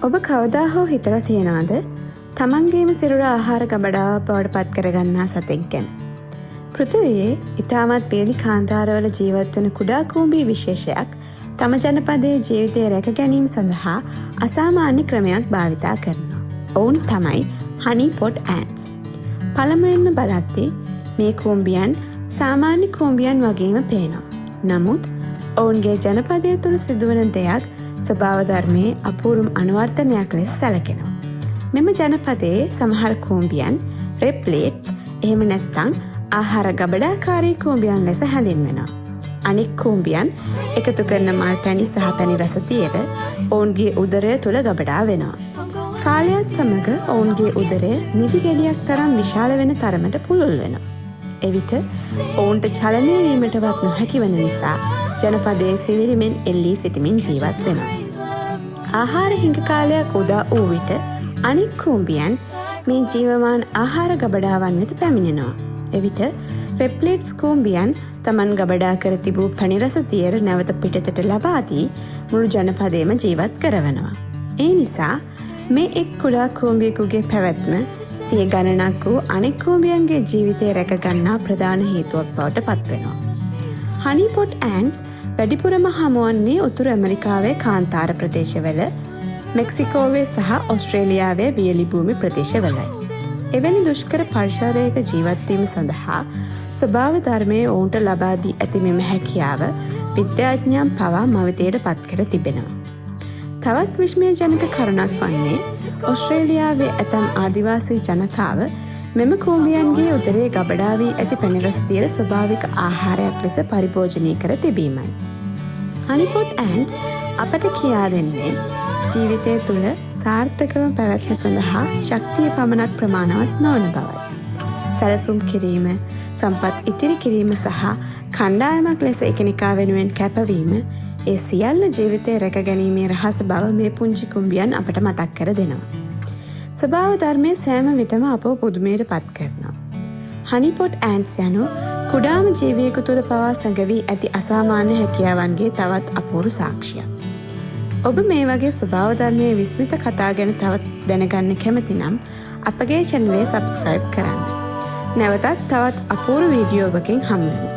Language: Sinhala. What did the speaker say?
ඔබ කවදා හෝ හිතලා තියනවාද තමන්ගේම සිරුර ආහාර ගබඩාව බවට පත් කරගන්නා සතෙක් ගැන? පෘථිවියේ ඉතාමත් පියලි කාන්තාරවල ජීවත් වන කුඩා කූඹි විශේෂයක් තම ජනපදයේ ජීවිතය රැක ගැනීම සඳහා අසාමාන්‍ය ක්‍රමයක් භාවිතා කරනවා. ඔවුන් තමයි හනි පොට් ඇන්ට්ස්. පළමුවෙන්ම බලද්දී මේ කූඹියන් සාමාන්‍ය කූඹියන් වගේම පේනවා. නමුත් ඔවුන්ගේ ජනපදය තුළ සිදුවන දෙයක් ස්වභාව ධර්මයේ අපූර්ව අනුවර්තනයක් ලෙස සැලකෙනවා. මෙම ජනපදයේ සමහර කූඹියන් රෙප්ලේට්ස් එහෙම නැත්නම් ආහාර ගබඩාකාරී කූඹියන් ලෙස හැඳින්වෙනවා. අනෙක් කූඹියන් එකතු කරන මල් පැණි සහ පැණි රස තියර ඔවුන්ගේ උදරය තුළ ගබඩා වෙනවා. කාලයත් සමග ඔවුන්ගේ උදරය මිදි ගෙඩියක් තරම් විශාල වෙන තරමට පුළුල් වෙනවා. එවිට ඔවුන්ට චලනය වීමටවත් නොහැකි වන නිසා ජනපදයේ සිවිරිමෙන් එල්ලී සිටිමින් ජීවත් වෙනවා. ආහාර හිඟ කාලයක් උදා වූ විට අනෙක් කූඹියන් මේ ජීවමාන ආහාර ගබඩාවන් වෙත පැමිණෙනවා. එවිට රෙප්ලේට්ස් කූඹියන් තමන් ගබඩා කර තිබූ පැණි රස තියර නැවත පිටතට ලබා දී මුළු ජනපදයේම ජීවත් කරවනවා. ඒ නිසා මේ එක් කුඩා කූඹියෙකුගේ පැවැත්ම සිය ගණනක් වූ අනෙක් කූඹියන්ගේ ජීවිතය රැක ගන්නා ප්‍රධාන හේතුවක් බවට පත්වෙනවා. හනි පොට් ඇන්ට්ස් වැඩිපුරම හමුවන්නේ උතුරු ඇමරිකාවේ කාන්තාර ප්‍රදේශවල, මෙක්සිකෝවේ සහ ඔස්ට්‍රේලියාවේ වියලි භූමි ප්‍රදේශවලයි. එවැනි දුෂ්කර පරිසරයක ජීවත්වීම සඳහා ස්වභාව ධර්මයේ ඔවුන්ට ලබා දී ඇති මෙම හැකියාව විද්‍යාඥයන් පවා මවිතයට පත් කර තිබෙනවා. තවත් විස්මයජනක කරුණක් වන්නේ ඔස්ට්‍රේලියාවේ ඇතැම් ආදිවාසී ජනතාව මෙම කූඹියන්ගේ උදරයේ ගබඩා වී ඇති පැණි රස තියර ස්වභාවික ආහාරයක් ලෙස පරිභෝජනය කර තිබීමයි. හනි පොට් ඇන්ට්ස් අපට කියා දෙන්නේ ජීවිතය තුළ සාර්ථකව පැවැත්ම සඳහා ශක්තිය පමණක් ප්‍රමාණවත් නොවන බවයි. සැලසුම් කිරීම, සම්පත් ඉතිරි කිරීම සහ කණ්ඩායමක් ලෙස එකිනෙකා වෙනුවෙන් කැපවීම ඒ සියල්ල ජීවිතය රැක ගැනීමේ රහස බව මේ පුංචි කුඹියන් අපට මතක් කර දෙනවා. ස්වභාව ධර්මයේ සෑම විටම අපව පුදුමයට පත් කරනවා. හනි පොට් ඇන්ට්ස් යනු කුඩාම ජීවියෙකු තුළ පවා සැඟවී ඇති අසාමාන්‍ය හැකියාවන්ගේ තවත් අපූර්ව සාක්ෂියක්. ඔබ මේ වගේ ස්වභාව ධර්මයේ විස්මිත කතා ගැන තවත් දැනගන්න කැමති නම් අපගේ channel එක subscribe කරන්න. නැවතත් තවත් අපූර්ව වීඩියෝවකින් හමු වෙමු.